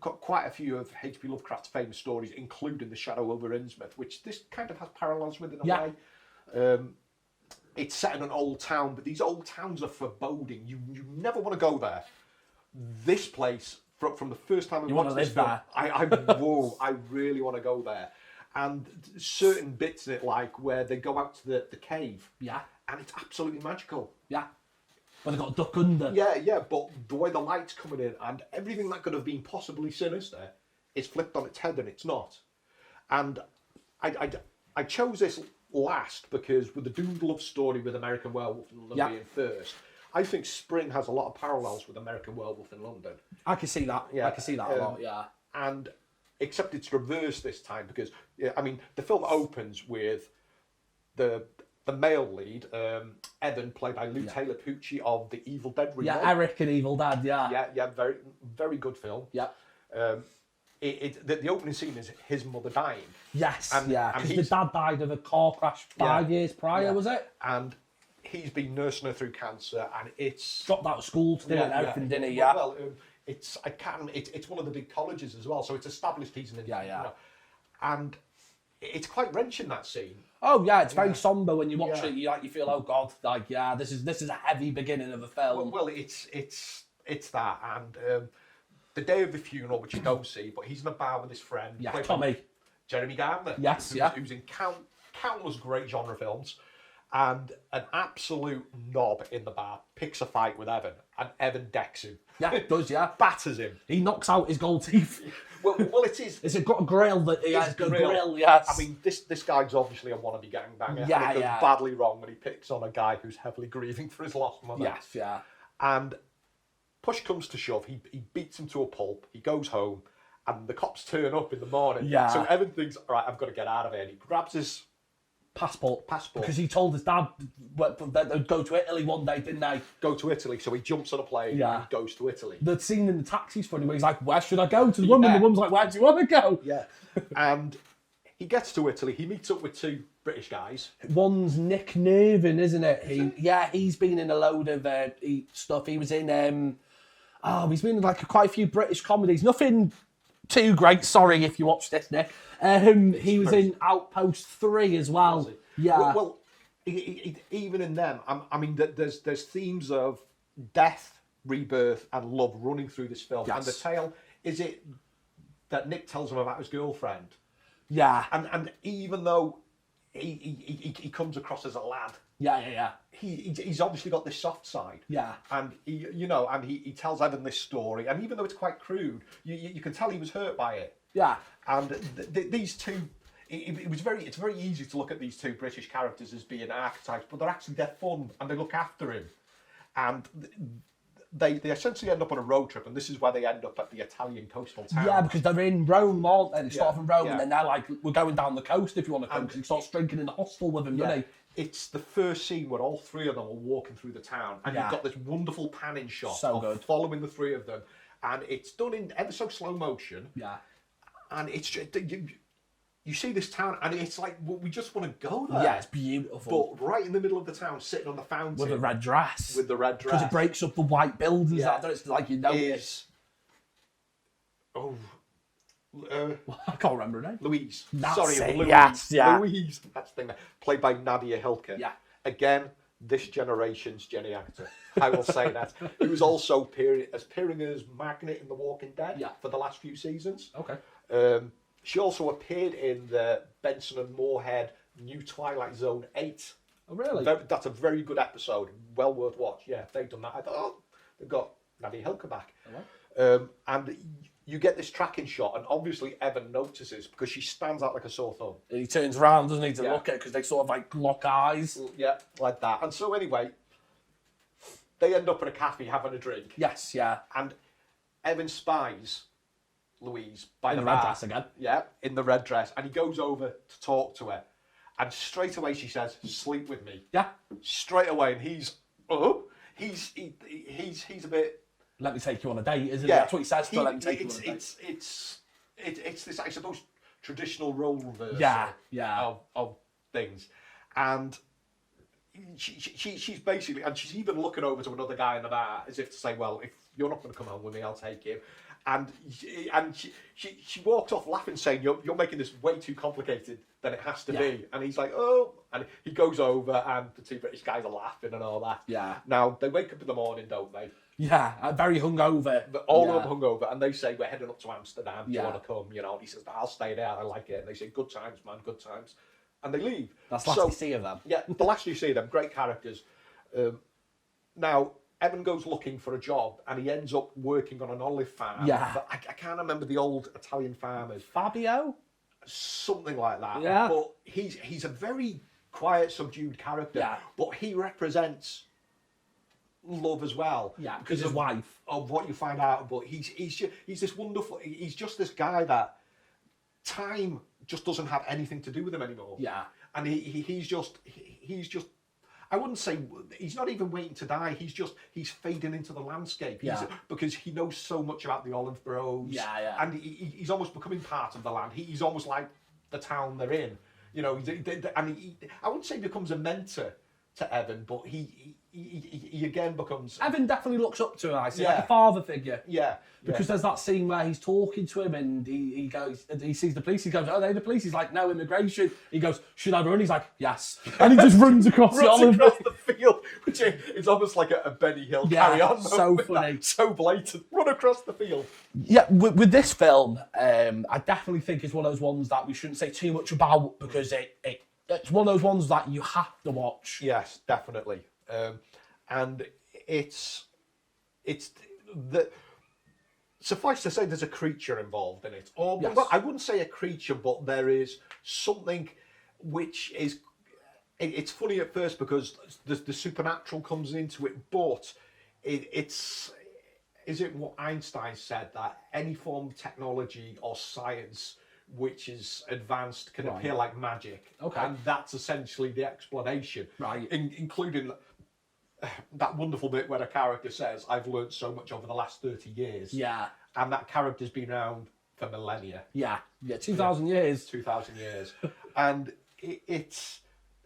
quite a few of H.P. Lovecraft's famous stories, including The Shadow over Innsmouth, which this kind of has parallels with in a way. It's set in an old town, but these old towns are foreboding. You never want to go there. This place, from the first time I watched this film, I really want to go there. And certain bits in it, like where they go out to the cave, and it's absolutely magical. Yeah. But they've got a duck under. Yeah, but the way the light's coming in and everything that could have been possibly sinister is flipped on its head and it's not. And I chose this last because with the Doom Love story with American Werewolf in London being first, I think Spring has a lot of parallels with American Werewolf in London. I can see that. Yeah, I can see that a lot, yeah. And except it's reversed this time because, the film opens with the male lead, Evan, played by Lou Taylor Pucci of the Evil Dead remake. Yeah, Eric and Evil Dead, Yeah, very, very good film. Yeah. The opening scene is his mother dying. Yes, because the dad died of a car crash 5 years prior, was it? And he's been nursing her through cancer, and it's dropped out of school to do it and everything, didn't he? Well, it's one of the big colleges as well, so it's established he's an and it's quite wrenching, that scene. Oh yeah, it's very somber when you watch it. You feel, oh god, this is a heavy beginning of a film. Well, it's that, and the day of the funeral, which you don't see, but he's in a bar with his friend, Tommy, Jeremy Gardner, who's in countless great genre films. And an absolute knob in the bar picks a fight with Evan, and Evan decks him. Yeah, it does, yeah. Batters him. He knocks out his gold teeth. Well, it is. It's got a grill that he has. Grill, yes. This guy's obviously a wannabe gangbanger. Yeah, and it goes badly wrong when he picks on a guy who's heavily grieving for his lost mother. Yes, yeah. And push comes to shove, he beats him to a pulp. He goes home, and the cops turn up in the morning. Yeah. So Evan thinks, all right, I've got to get out of here. And he grabs his Passport. Because he told his dad that they'd go to Italy one day, didn't they? Go to Italy, so he jumps on a plane and he goes to Italy. The scene in the taxi's funny where he's like, where should I go? To the woman, the woman's like, where do you want to go? Yeah. And he gets to Italy, he meets up with two British guys. One's Nick Nervin, isn't it? He's been in a load of stuff. He was in, he's been in like quite a few British comedies. Nothing too great, sorry if you watched this, Nick. He was in Outpost 3 as well. Yeah. Well, even in them, I mean, there's themes of death, rebirth, and love running through this film. Yes. And the tale, is it that Nick tells him about his girlfriend? Yeah. And even though he comes across as a lad, he's obviously got this soft side. Yeah. And he tells Evan this story, and even though it's quite crude, you can tell he was hurt by it. Yeah. And these two, it's very easy to look at these two British characters as being archetypes, but they're fun and they look after him, and they essentially end up on a road trip, and this is where they end up at the Italian coastal town. Yeah, because they're in Rome, aren't they? They start off in Rome, and then they're like, we're going down the coast if you want to come, because he starts drinking in the hostel with him, doesn't he? It's the first scene where all three of them are walking through the town, and you've got this wonderful panning shot following the three of them, and it's done in ever so slow motion. Yeah. And it's just, you see this town, and it's like, we just want to go there. Yeah, it's beautiful. But right in the middle of the town, sitting on the fountain. With the red dress. Because it breaks up the white buildings. It's like, notice. I can't remember her name. Louise. Louise. Louise. That's the thing. Played by Nadia Hilke. Yeah. Again, this generation's Jenny actor. I will say that. He was also appearing as Magnet in The Walking Dead for the last few seasons. Okay. She also appeared in the Benson and Moorhead New Twilight Zone 8. Oh, really? That's a very good episode. Well worth watch. Yeah, they've done that. I thought, they've got Nadia Hilke back. Oh, and you get this tracking shot, and obviously Evan notices because she stands out like a sore thumb. He turns around, doesn't he, to look at it, because they sort of like lock eyes. Yeah, like that. And so anyway, they end up at a cafe having a drink. Yes, yeah. And Evan spies Louise by the red dress again. Yeah, in the red dress. And he goes over to talk to her. And straight away she says, sleep with me. Yeah. Straight away. And he's a bit... Let me take you on a date, isn't it? That's what he says. Let me take you on a date. It's this, I suppose, traditional role reversal of things. And she's basically... And she's even looking over to another guy in the bar as if to say, well, if you're not going to come home with me, I'll take him. And she walked off laughing, saying, you're making this way too complicated than it has to be. And he's like, oh. And he goes over, and the two British guys are laughing and all that. Yeah. Now, they wake up in the morning, don't they? Yeah, very hungover. All of them hungover, and they say, we're heading up to Amsterdam, do you want to come? And he says, I'll stay there, I like it. And they say, good times, man, good times. And they leave. That's the last you see of them. Yeah, the last you see of them, great characters. Now, Evan goes looking for a job, and he ends up working on an olive farm. Yeah. But I can't remember the old Italian farmers. Fabio? Something like that. Yeah. But he's a very quiet, subdued character. Yeah. But he represents love as well. Yeah, because his wife. Of what you find out. But he's this wonderful... He's just this guy that time just doesn't have anything to do with him anymore. Yeah. And he's just... I wouldn't say he's not even waiting to die. He's fading into the landscape. Because he knows so much about the olive groves. Yeah. And he's almost becoming part of the land. He's almost like the town they're in. I wouldn't say he becomes a mentor to Evan, but he again becomes... Evan definitely looks up to him, I see, like a father figure. Yeah. Because there's that scene where he's talking to him and he goes, he sees the police, he goes, are they the police? He's like, no, immigration. He goes, should I run? He's like, yes. And he just runs across the field, which is almost like a Benny Hill carry on. So funny. So blatant. Run across the field. Yeah, with this film, I definitely think it's one of those ones that we shouldn't say too much about because it's one of those ones that you have to watch. Yes, definitely. And it's suffice to say, there's a creature involved in it. Well, I wouldn't say a creature, but there is something which is... It's funny at first because the supernatural comes into it, but it's... Is it what Einstein said, that any form of technology or science which is advanced, can appear like magic. Okay. And that's essentially the explanation. Right. Including that wonderful bit where a character says, I've learned so much over the last 30 years. Yeah. And that character's been around for millennia. Yeah. 2,000 years. 2,000 years. And it's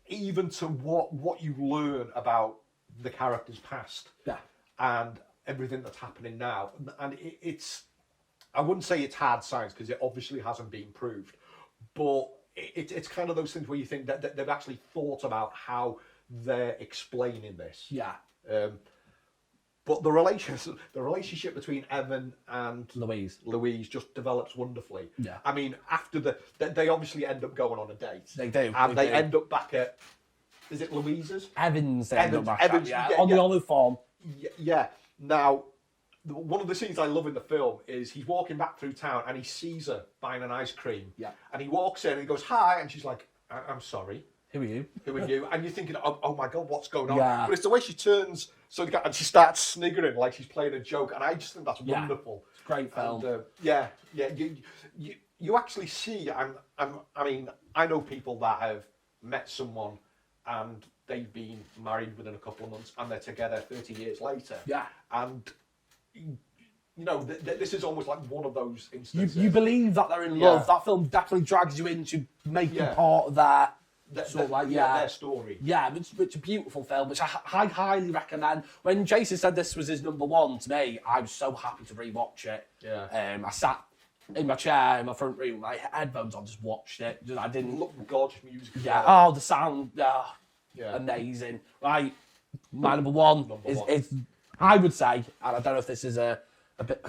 even to what you learn about the character's past. Yeah. And everything that's happening now. And it's, I wouldn't say it's hard science because it obviously hasn't been proved, but it's kind of those things where you think that they've actually thought about how they're explaining this. Yeah. But the relationship between Evan and Louise just develops wonderfully. Yeah. I mean, after they obviously end up going on a date. They do. And they end up back at, is it Louise's? Evans. Evans, on the olive farm. Yeah. Now, one of the scenes I love in the film is he's walking back through town and he sees her buying an ice cream. Yeah. And he walks in and he goes, hi, and she's like, I'm sorry. Who are you? Who are you? And you're thinking, oh my God, what's going on? Yeah. But it's the way she turns, and she starts sniggering like she's playing a joke, and I just think that's wonderful. It's a great film. And, you actually see, I mean, I know people that have met someone and they've been married within a couple of months and they're together 30 years later. Yeah. And this is almost like one of those instances. You believe that they're in love. That film definitely drags you into making part of their story. Yeah, it's a beautiful film, which I highly recommend. When Jason said this was his number one to me, I was so happy to rewatch it. Yeah. I sat in my chair in my front room, my headphones on, just watched it. I didn't look gorgeous music. Yeah. Well. Oh, the sound. Amazing. Right. My number one is I would say, and I don't know if this is a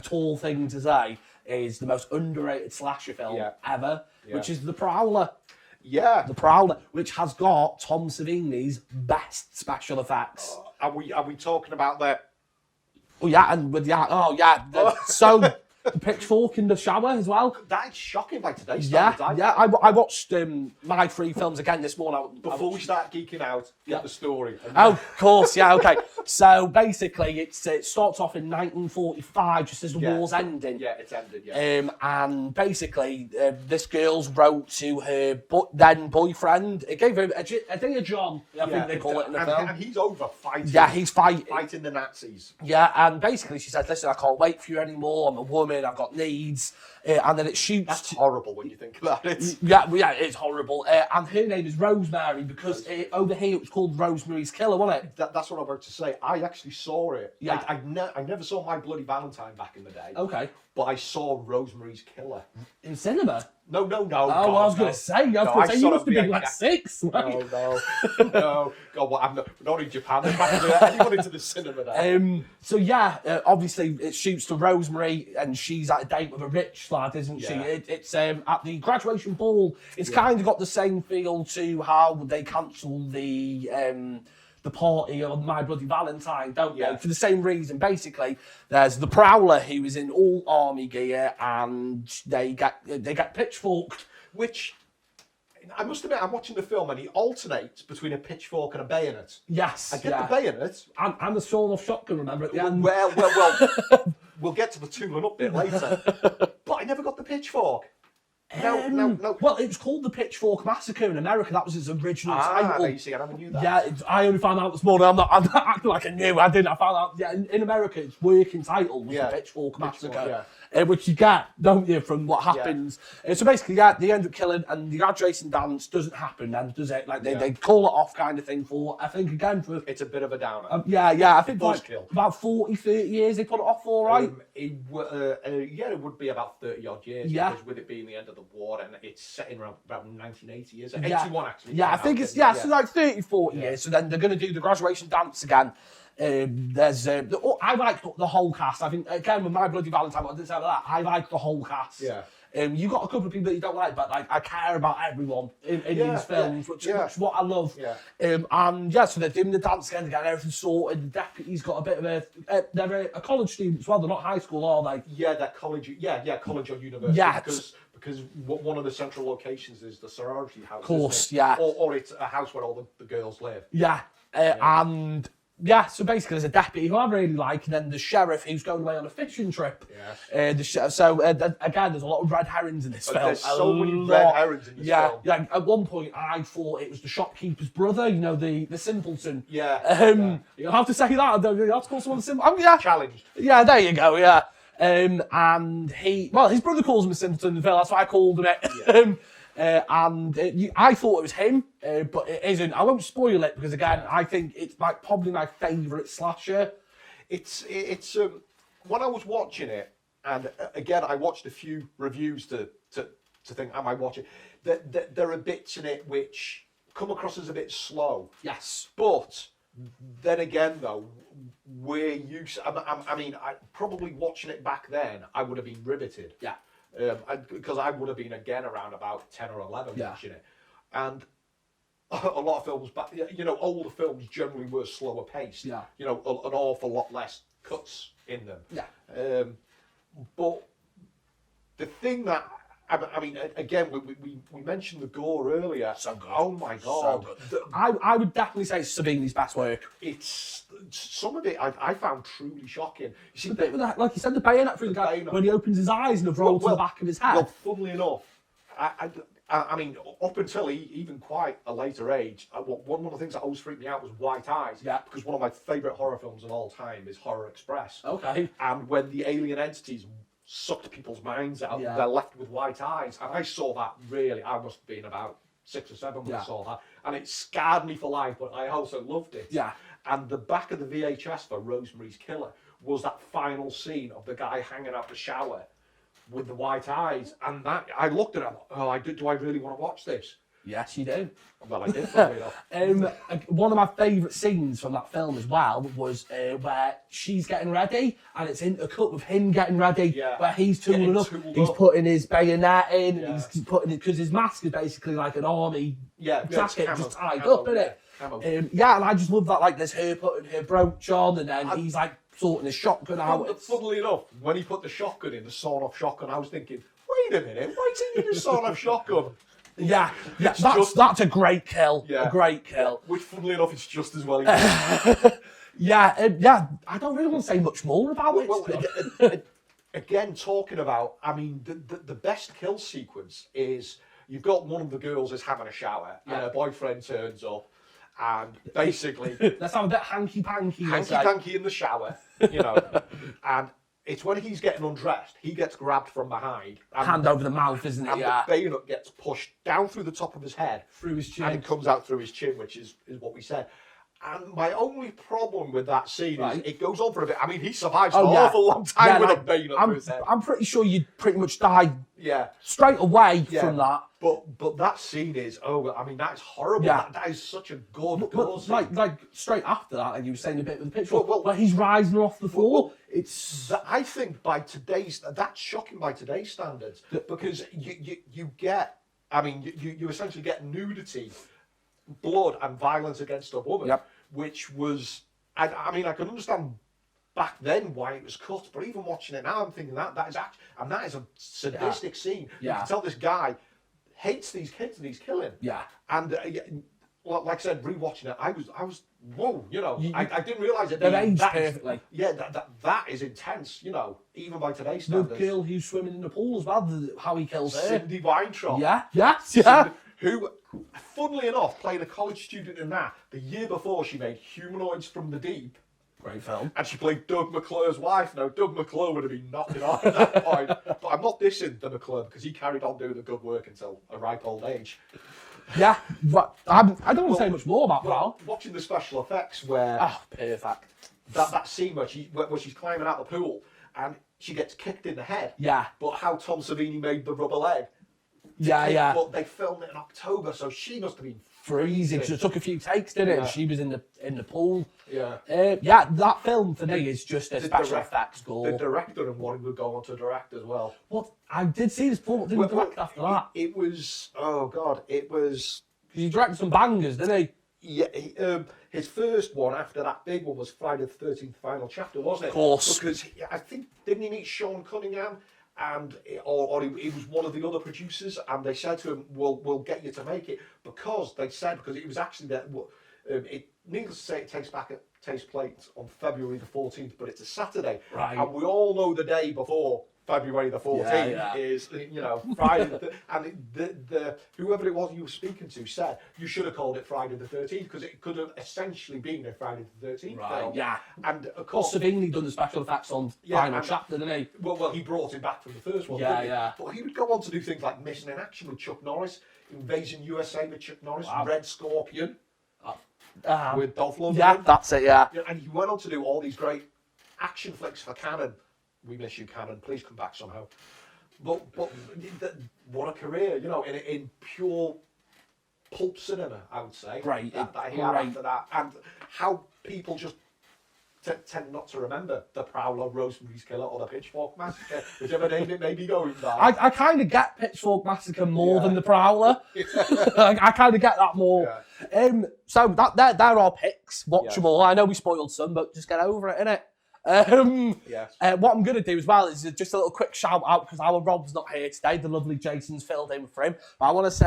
tall thing to say, is the most underrated slasher film ever, which is The Prowler. Yeah. The Prowler, which has got Tom Savini's best special effects. Are we talking about that? Oh yeah, and with the pitchfork in the shower as well. That is shocking by today's standards. I watched my 3 films again this morning. Before we start geeking out, get the story. Oh, of course, okay. So basically, it starts off in 1945, just as the war's ending. Yeah, it's ended, yeah. And basically, this girl's wrote to her then boyfriend. It gave him, I think, a John, I think they call it in the film. And he's over fighting. Yeah, he's fighting. Fighting the Nazis. Yeah, and basically she said, listen, I can't wait for you anymore. I'm a woman, I've got needs. And then it shoots. That's horrible when you think about it. Yeah, it's horrible. And her name is Rosemary because over here it was called Rosemary's Killer, wasn't it? That's what I'm about to say. I actually saw it. Yeah. I never saw My Bloody Valentine back in the day. Okay. But I saw Rosemary's Killer. In cinema? No. Oh, God, I was going to say. You must have been like 6. Right? No. God, what? Not in Japan. Anyone into the cinema there. So, obviously, it shoots to Rosemary, and she's at a date with a rich lad, isn't she? It's at the graduation ball. It's kind of got the same feel to how they cancelled the party on My Bloody Valentine, don't they? For the same reason. Basically, there's the Prowler who is in all army gear, and they get pitchforked. Which, I must admit, I'm watching the film and he alternates between a pitchfork and a bayonet. Yes. I get the bayonet. And the sawn-off shotgun, remember, at the end? Well, we'll get to the tooling up bit later. But I never got the pitchfork. No. Well, it was called the Pitchfork Massacre in America. That was its original title. You see, I never knew that. Yeah, I only found out this morning. I'm not acting like I knew. I didn't. I found out. Yeah, in America, its working title was the Pitchfork Massacre, which you get, don't you, from what happens. So basically, they end up killing, and the graduation dance doesn't happen, then, does it? Like they call it off, kind of thing. For I think again for it's a bit of a downer. I think about 40, 30 years they put it off for, right? It would be about 30 odd years. Yeah. Because with it being the end of the war, and it's set in around about 1980 years. 81 actually. Yeah, I think it's so like 30, 40 years. So then they're going to do the graduation dance again. I like the whole cast. I think again with My Bloody Valentine, I didn't say that. I like the whole cast. Yeah. You got a couple of people that you don't like, but like I care about everyone in these films, which is what I love. Yeah. So they're doing the dance again, getting everything sorted. The deputy's got a bit of they're a college student as well. They're not high school, are they? Yeah, they're college. Yeah, college or university. Yeah. Because one of the central locations is the sorority house. Of course, yeah. Or it's a house where all the girls live. Yeah. And Yeah, so basically there's a deputy who I really like, and then the sheriff who's going away on a fishing trip. Yes. Again, there's a lot of red herrings in this film. There's so many red herrings in this film. Yeah, at one point I thought it was the shopkeeper's brother, you know, the simpleton. Yeah. You'll have to say that, you have to call someone the simpleton. Yeah. Challenged. Yeah, there you go, yeah. And his brother calls him a simpleton in the film, that's why I called him it. Yeah. I thought it was him, but it isn't. I won't spoil it because again, I think it's like probably my favourite slasher. It's when I was watching it, and again I watched a few reviews to think, am I watching? There are bits in it which come across as a bit slow. Yes, but then again though, I mean, probably watching it back then, I would have been riveted. Yeah. Because I would have been again around about 10 or 11 watching it, and a lot of films back, you know, older films generally were slower paced. Yeah. You know, an awful lot less cuts in them. Yeah. But the thing that I mean, again, we mentioned the gore earlier. So good. Oh my god! So good. I would definitely say it's Savini's best work. It's some of it I found truly shocking. You see, the bit with that, like you said, the bayonet through the guy when he opens his eyes and the roll to the back of his head. Well, funnily enough, I mean, up until even quite a later age, one of the things that always freaked me out was white eyes. Yeah. Because one of my favourite horror films of all time is Horror Express. Okay. And when the alien entities sucked people's minds out, they're left with white eyes. And I saw that really, I must have been about 6 or 7 when I saw that. And it scarred me for life, but I also loved it. Yeah. And the back of the VHS for Rosemary's Killer was that final scene of the guy hanging out the shower with the white eyes. And that, I looked at it, oh, do I really want to watch this? Yes, you do. Well, I did. One of my favourite scenes from that film as well was where she's getting ready, and it's intercut with him getting ready, where he's tooling up. He's putting his bayonet in, and he's putting it, because his mask is basically like an army jacket just tied up, isn't it? And I just love that, like, there's her putting her brooch on, and then he's like sorting his shotgun out. Funnily enough, when he put the shotgun in, the sawn-off shotgun, I was thinking, wait a minute, why is he in a sawn-off shotgun? Yeah, that's a great kill. A great kill. Which, funnily enough, it's just as well. I don't really want to say much more about it. Well, again, talking about, I mean, the best kill sequence is you've got one of the girls is having a shower, and her boyfriend turns up, and basically let's have a bit hanky-panky in the shower, you know, and it's when he's getting undressed, he gets grabbed from behind. Hand over the mouth, isn't it? And the bayonet gets pushed down through the top of his head. Through his chin. And it comes out through his chin, which is what we said. And my only problem with that scene is it goes on for a bit. I mean, he survives an awful long time with a bayonet through his head. I'm pretty sure you'd pretty much die Yeah. straight away from that. But that scene is, I mean, that's horrible. Yeah. That is such a good scene. Like straight after that, like you were saying a bit with the picture, where he's rising off the floor. It's I think that's shocking by today's standards, because you get, I mean, you essentially get nudity, blood and violence against a woman, which was, I mean, I can understand back then why it was cut, but even watching it now, I'm thinking that is actually, and that is a sadistic scene. You can tell this guy hates these kids and he's killing. And like I said, rewatching it, I was whoa, you know, I didn't realise it. They're aged perfectly. That is intense, you know, even by today's standards. The girl who's swimming in the pool as well, how he kills her. Cindy Weintraub. Cindy, who, funnily enough, played a college student in that. The year before, she made Humanoids from the Deep. Great film. And she played Doug McClure's wife. Now, Doug McClure would have been knocking on at that point. But I'm not dissing the McClure, because he carried on doing the good work until a ripe old age. Yeah, but I don't want to say much more about that. Watching the special effects where... Oh, perfect. That scene where she's climbing out the pool and she gets kicked in the head. Yeah. But how Tom Savini made the rubber leg. But they filmed it in October, so she must have been freezing. She took a few takes, didn't it? She was in the pool. Yeah. That film for me is just a special effects gore. The director and one would go on to direct as well. What? I did see this film, didn't direct after that. It was, oh God, it was... He directed some bangers, didn't he? Yeah, his first one after that big one was Friday the 13th Final Chapter, wasn't it? Of course. Because I think, didn't he meet Sean Cunningham? And or he was one of the other producers, and they said to him, "We'll get you to make it," because it was actually that. Needless to say, it takes takes place on February the 14th, but it's a Saturday. Right. And we all know the day before February the 14th is, Friday. And the whoever it was you were speaking to said you should have called it Friday the 13th because it could have essentially been a Friday the 13th film. Yeah. And of course, Savini done the special effects on final chapter, didn't he? Well, he brought him back from the first one. Didn't he? But he would go on to do things like Missing in Action with Chuck Norris, Invasion USA with Chuck Norris, Red Scorpion with Dolph Lundgren. Yeah, that's it. Yeah. And he went on to do all these great action flicks for Cannon. We miss you, Cannon. Please come back somehow. But what a career, in pure pulp cinema, I would say. Great. That he had after that, and how people just tend not to remember the Prowler, Rosemary's Killer, or the Pitchfork Massacre, whichever name it may be going by. I kind of get Pitchfork Massacre more than the Prowler. I kind of get that more. Yeah. So they're our picks. Watch them all. I know we spoiled some, but just get over it, innit? What I'm going to do as well is just a little quick shout out because our Rob's not here today. The lovely Jason's filled in for him. But I want to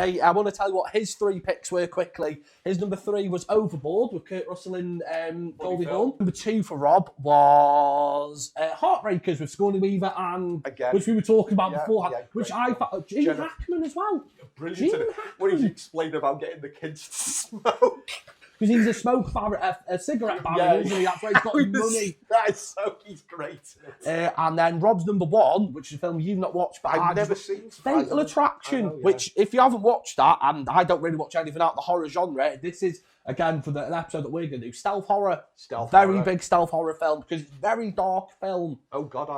tell you what his 3 picks were quickly. His number 3 was Overboard with Kurt Russell and Goldie Hawn. Number 2 for Rob was Heartbreakers with Sigourney Weaver and which we were talking about before. Which I thought Gene Hackman as well. Brilliant. What did you explain about getting the kids to smoke? Because he's a a cigarette baron, isn't he? That's why he's got money. He's great. And then Rob's number 1, which is a film you've not watched, but I've never seen. Fatal Attraction, which if you haven't watched that, and I don't really watch anything out of the horror genre, this is, again, for an episode that we're going to do, stealth horror. Very big stealth horror film, because it's a very dark film. Oh, God,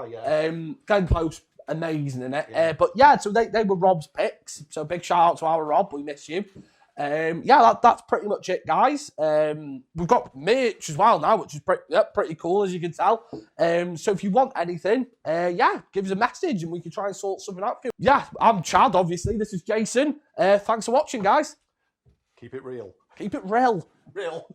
Glenn Close, amazing in it. But so they were Rob's picks. So big shout out to our Rob, we miss you. That's pretty much it, guys. We've got merch as well now, which is pretty cool, as you can tell. So if you want anything, give us a message and we can try and sort something out for you. Yeah, I'm Chad, obviously. This is Jason. Thanks for watching, guys. Keep it real. Keep it real. Real.